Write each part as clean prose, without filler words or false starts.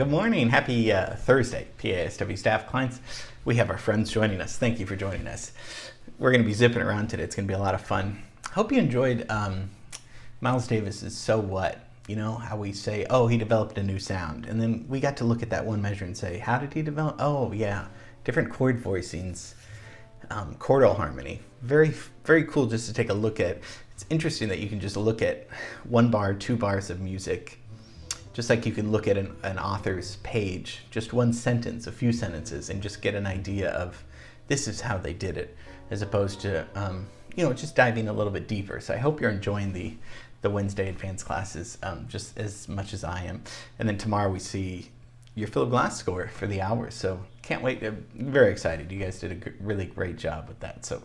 Good morning. Happy Thursday, PASW staff, clients. We have our friends joining us. Thank you for joining us. We're going to be zipping around today. It's going to be a lot of fun. Hope you enjoyed Miles Davis's So What? You know, how we say, oh, he developed a new sound. And then we got to look at that one measure and say, how did he develop? Oh, yeah, different chord voicings, chordal harmony. Very, very cool just to take a look at. It's interesting that you can just look at 1 bar, 2 bars of music, just like you can look at an author's page, just one sentence, a few sentences, and just get an idea of this is how they did it, as opposed to, just diving a little bit deeper. So I hope you're enjoying the Wednesday advanced classes just as much as I am. And then tomorrow we see your Philip Glass score for the hour. So can't wait. I'm very excited. You guys did a really great job with that. So,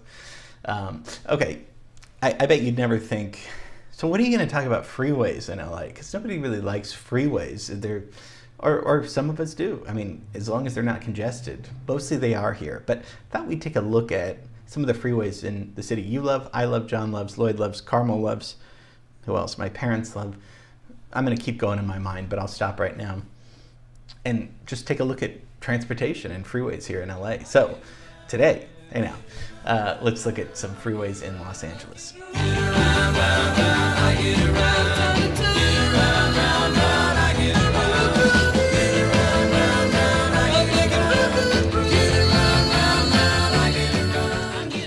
okay. I bet you'd never think, so what are you going to talk about freeways in LA? Because nobody really likes freeways. Or some of us do. I mean, as long as they're not congested. Mostly they are here. But I thought we'd take a look at some of the freeways in the city you love, I love, John loves, Lloyd loves, Carmel loves. Who else? My parents love. I'm going to keep going in my mind, but I'll stop right now. And just take a look at transportation and freeways here in LA. So today, let's look at some freeways in Los Angeles.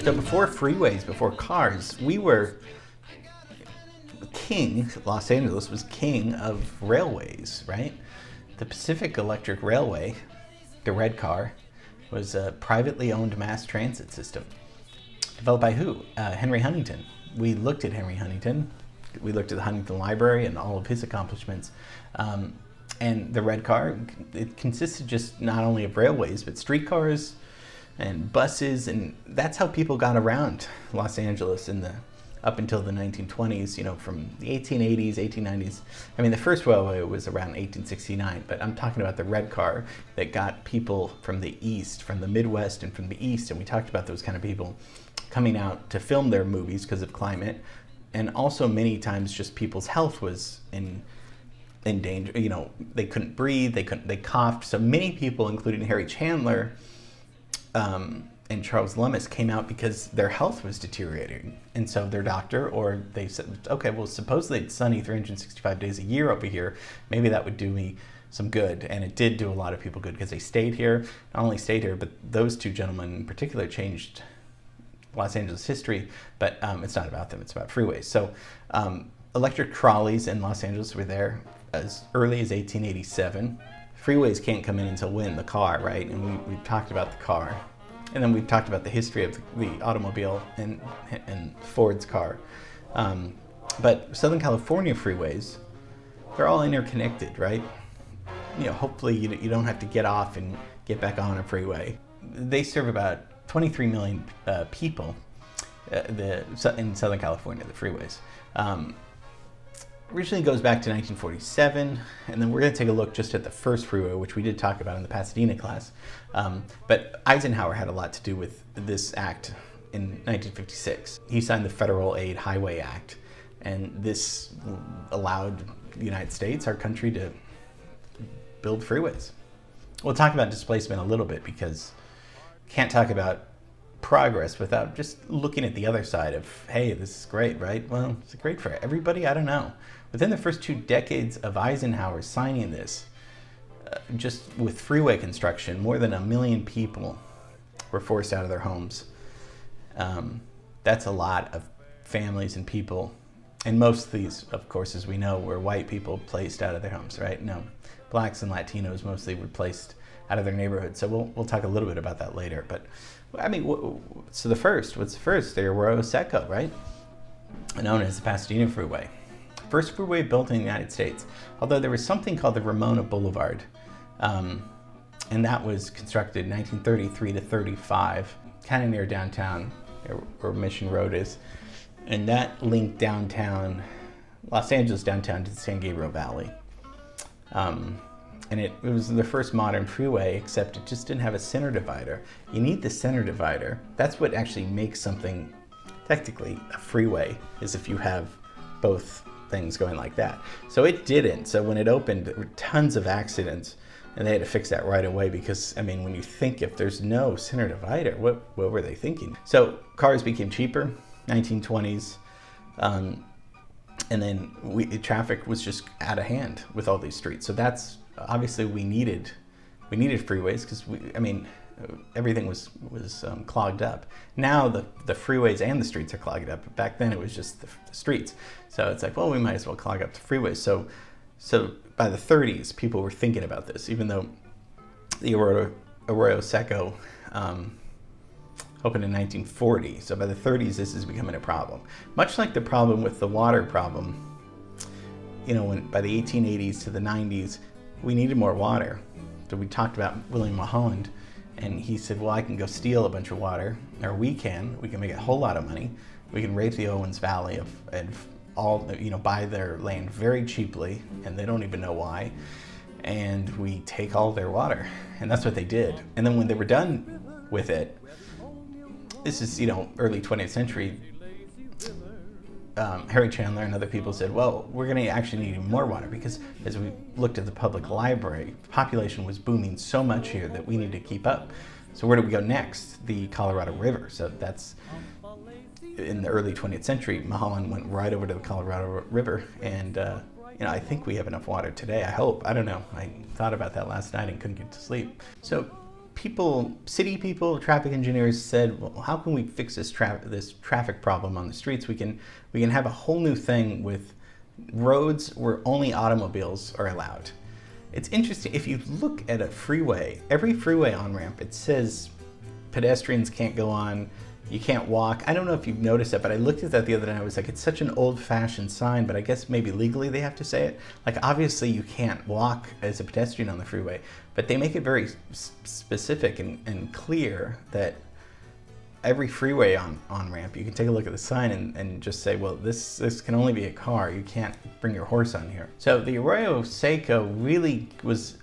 So before freeways, before cars, Los Angeles was king of railways, right? The Pacific Electric Railway, the red car, was a privately owned mass transit system. Developed by who? Henry Huntington. We looked at Henry Huntington. We looked at the Huntington Library and all of his accomplishments. And the red car, it consisted just not only of railways, but streetcars and buses. And that's how people got around Los Angeles up until the 1920s, from the 1880s, 1890s. I mean, the first railway was around 1869, but I'm talking about the red car that got people from the east, from the Midwest and from the east, and we talked about those kind of people coming out to film their movies because of climate, and also many times just people's health was in danger. They couldn't breathe, they coughed, so many people, including Harry Chandler, and Charles Lummis, came out because their health was deteriorating. And so their doctor, or they said, okay, well, supposedly it's sunny 365 days a year over here. Maybe that would do me some good. And it did do a lot of people good because they stayed here. Not only stayed here, but those two gentlemen in particular changed Los Angeles history. But it's not about them, it's about freeways. So electric trolleys in Los Angeles were there as early as 1887. Freeways can't come in until when? The car, right? And we've talked about the car. And then we've talked about the history of the automobile and Ford's car. But Southern California freeways, they're all interconnected, right? Hopefully you don't have to get off and get back on a freeway. They serve about 23 million people in Southern California, the freeways. Originally goes back to 1947, and then we're going to take a look just at the first freeway, which we did talk about in the Pasadena class. But Eisenhower had a lot to do with this act in 1956. He signed the Federal Aid Highway Act, and this allowed the United States, our country, to build freeways. We'll talk about displacement a little bit because can't talk about progress without just looking at the other side of, hey, this is great, right? Well, is it great for everybody? I don't know. Within the first 2 decades of Eisenhower signing this, just with freeway construction, more than 1 million people were forced out of their homes. That's a lot of families and people. And most of these, of course, as we know, were white people placed out of their homes, right? No, blacks and Latinos mostly were placed out of their neighborhoods. So we'll talk a little bit about that later. But I mean, what's the first? The Arroyo Seco, right? Known as the Pasadena Freeway. First freeway built in the United States, although there was something called the Ramona Boulevard, and that was constructed in 1933 to 35, kind of near downtown, where Mission Road is, and that linked downtown, Los Angeles downtown, to the San Gabriel Valley. And it was the first modern freeway, except it just didn't have a center divider. You need the center divider. That's what actually makes something technically a freeway, is if you have both things going like that. So it didn't. So when it opened, there were tons of accidents And they had to fix that right away because, I mean, when you think if there's no center divider, what were they thinking? So cars became cheaper, 1920s. And then traffic was just out of hand with all these streets. So that's obviously we needed freeways because everything was clogged up. Now the freeways and the streets are clogged up. But back then it was just the streets. So it's like, well, we might as well clog up the freeways. So by the 30s, people were thinking about this, even though the Arroyo Seco opened in 1940. So by the 30s, this is becoming a problem. Much like the problem with the water problem, by the 1880s to the 90s, we needed more water. So we talked about William Mulholland, and he said, well, I can go steal a bunch of water, or we can make a whole lot of money. We can rape the Owens Valley and buy their land very cheaply, and they don't even know why. And we take all their water. And that's what they did. And then when they were done with it, this is, early 20th century, Harry Chandler and other people said, well, we're going to actually need more water because as we looked at the public library, population was booming so much here that we need to keep up. So where do we go next? The Colorado River. So that's in the early 20th century, Mulholland went right over to the Colorado River. And, I think we have enough water today. I hope. I don't know. I thought about that last night and couldn't get to sleep. So city people, traffic engineers said, well, how can we fix this traffic problem on the streets? We can have a whole new thing with roads where only automobiles are allowed. It's interesting, if you look at a freeway, every freeway on-ramp, it says pedestrians can't go on, you can't walk. I don't know if you've noticed that, but I looked at that the other day and I was like, it's such an old-fashioned sign, but I guess maybe legally they have to say it. Like, obviously you can't walk as a pedestrian on the freeway, but they make it very specific and clear that every freeway on-ramp, you can take a look at the sign and just say, well, this can only be a car. You can't bring your horse on here. So the Arroyo Seco really was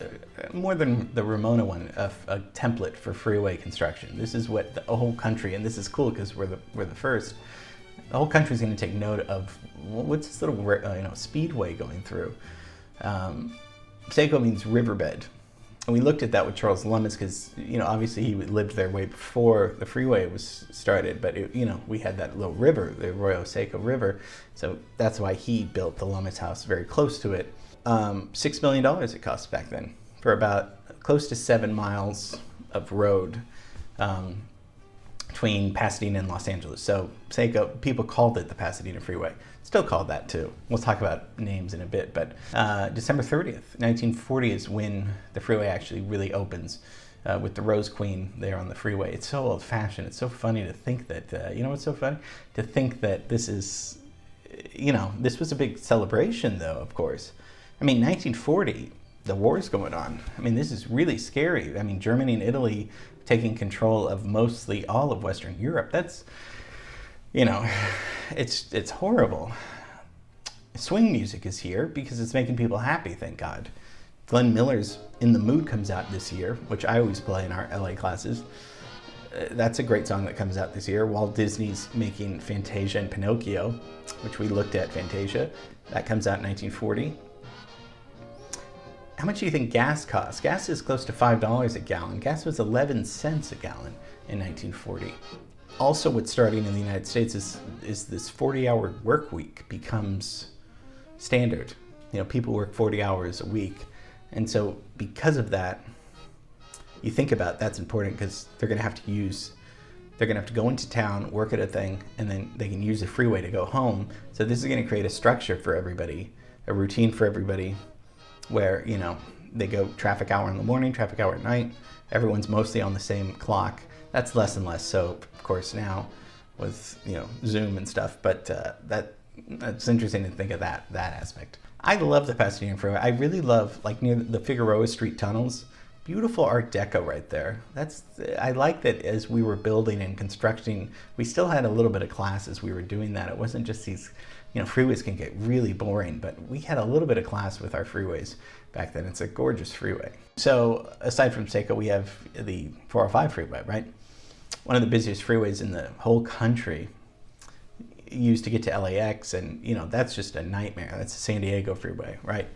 more than the Ramona one, a template for freeway construction. This is what the whole country, and this is cool because we're the first. The whole country is going to take note of what's this little speedway going through. Seco means riverbed. And we looked at that with Charles Lummis because, obviously he lived there way before the freeway was started. But, we had that little river, the Arroyo Seco River. So that's why he built the Lummis house very close to it. $6 million it cost back then for about close to 7 miles of road between Pasadena and Los Angeles. So Seco, people called it the Pasadena Freeway. Still called that too. We'll talk about names in a bit, but December 30th, 1940 is when the freeway actually really opens with the Rose Queen there on the freeway. It's so old-fashioned. It's so funny to think that, what's so funny? To think that this is, this was a big celebration though, of course. 1940, the war's going on. This is really scary. Germany and Italy taking control of mostly all of Western Europe. That's, it's horrible. Swing music is here because it's making people happy, thank God. Glenn Miller's In the Mood comes out this year, which I always play in our LA classes. That's a great song that comes out this year. Walt Disney's making Fantasia and Pinocchio, which we looked at Fantasia. That comes out in 1940. How much do you think gas costs? Gas is close to $5 a gallon. Gas was 11 cents a gallon in 1940. Also, what's starting in the United States is this 40-hour work week becomes standard. People work 40 hours a week. And so because of that, you think about that's important because they're going to have to go into town, work at a thing, and then they can use the freeway to go home. So this is going to create a structure for everybody, a routine for everybody where, they go traffic hour in the morning, traffic hour at night. Everyone's mostly on the same clock. That's less and less so, of course, now with, Zoom and stuff, but that's interesting to think of that aspect. I love the Pasadena Freeway. I really love, near the Figueroa Street tunnels, beautiful Art Deco right there. I like that as we were building and constructing, we still had a little bit of class as we were doing that. It wasn't just these, freeways can get really boring, but we had a little bit of class with our freeways back then. It's a gorgeous freeway. So aside from Seco, we have the 405 freeway, right? One of the busiest freeways in the whole country, used to get to LAX, and that's just a nightmare. That's the San Diego freeway, right?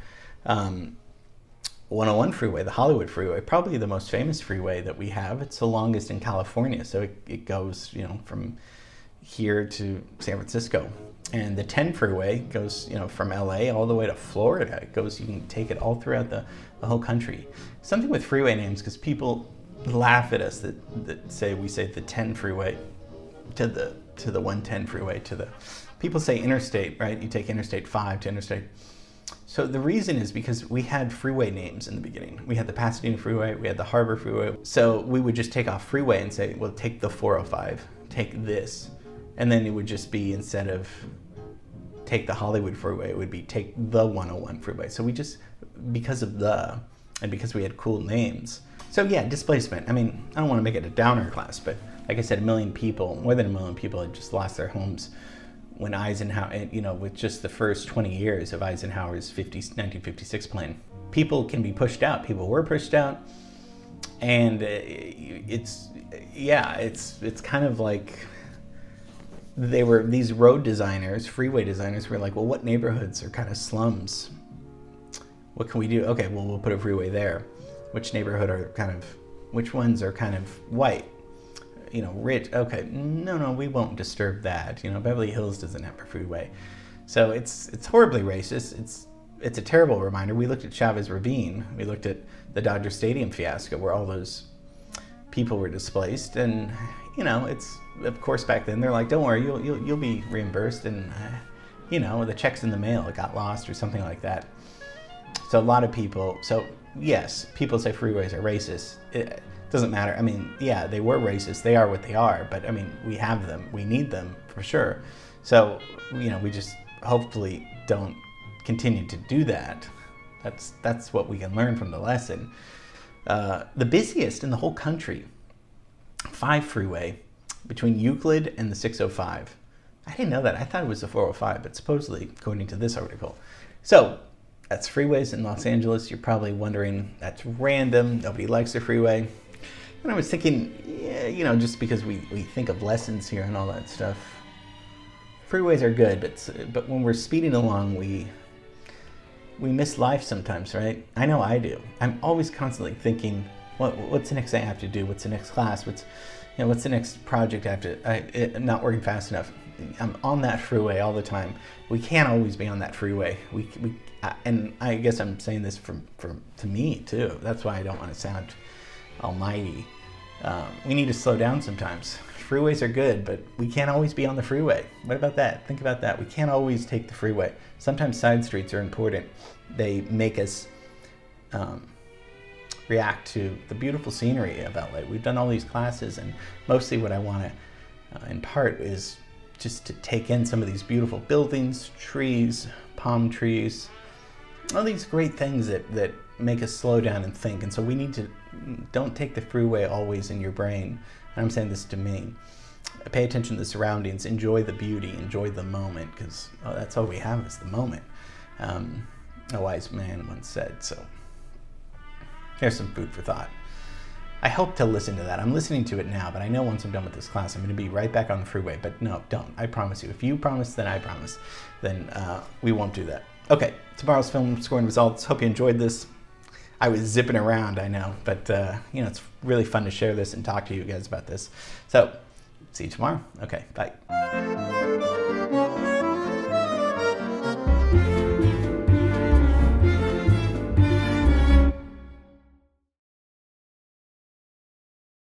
101 freeway, the Hollywood freeway, probably the most famous freeway that we have. It's the longest in California, so it goes, from here to San Francisco. And the 10 freeway goes, from LA all the way to Florida. It goes, you can take it all throughout the whole country. Something with freeway names, because people laugh at us that say we say the 10 freeway to the 110 freeway to the, people say interstate, right? You take Interstate 5 to Interstate. So the reason is because we had freeway names in the beginning. We had the Pasadena Freeway, we had the Harbor Freeway. So we would just take off freeway and say, well, take the 405, take this. And then it would just be, instead of take the Hollywood Freeway, it would be take the 101 freeway. So we just, because of and because we had cool names. So yeah, displacement. I mean, I don't want to make it a downer class, but like I said, more than 1 million people had just lost their homes when Eisenhower, with just the first 20 years of Eisenhower's 1956 plan. People can be pushed out. People were pushed out. And it's kind of like these road designers, freeway designers were like, well, what neighborhoods are kind of slums? What can we do? Okay, well, we'll put a freeway there. Which ones are kind of white? Rich, okay, no, we won't disturb that. Beverly Hills doesn't have a freeway. So it's horribly racist. It's a terrible reminder. We looked at Chavez Ravine. We looked at the Dodger Stadium fiasco where all those people were displaced. And, it's, of course, back then they're like, don't worry, you'll be reimbursed. And, the checks in the mail, it got lost or something like that. So a lot of people, yes, people say freeways are racist. It doesn't matter. I mean, yeah, they were racist. They are what they are. But I mean, we have them. We need them for sure. So, we just hopefully don't continue to do that. That's what we can learn from the lesson. The busiest in the whole country, 5 freeway between Euclid and the 605. I didn't know that. I thought it was the 405, but supposedly, according to this article. So, that's freeways in Los Angeles. You're probably wondering, that's random. Nobody likes the freeway. And I was thinking, yeah, just because we think of lessons here and all that stuff. Freeways are good, but when we're speeding along, we miss life sometimes, right? I know I do. I'm always constantly thinking, what's the next thing I have to do? What's the next class? What's the next project I have to, not working fast enough. I'm on that freeway all the time. We can't always be on that freeway. And I guess I'm saying this to me too. That's why I don't want to sound almighty. We need to slow down sometimes. Freeways are good, but we can't always be on the freeway. What about that? Think about that. We can't always take the freeway. Sometimes side streets are important. They make us react to the beautiful scenery of LA. We've done all these classes, and mostly what I want to impart is just to take in some of these beautiful buildings, trees, palm trees, all these great things that make us slow down and think. And so we need to, don't take the freeway always in your brain. And I'm saying this to me. Pay attention to the surroundings, enjoy the beauty, enjoy the moment, because that's all we have is the moment. A wise man once said. So here's some food for thought. I hope to listen to that. I'm listening to it now, but I know once I'm done with this class, I'm going to be right back on the freeway. But no, don't. I promise you. If you promise, then I promise. Then we won't do that. Okay, tomorrow's film scoring results. Hope you enjoyed this. I was zipping around, I know, but it's really fun to share this and talk to you guys about this. So, see you tomorrow. Okay, bye.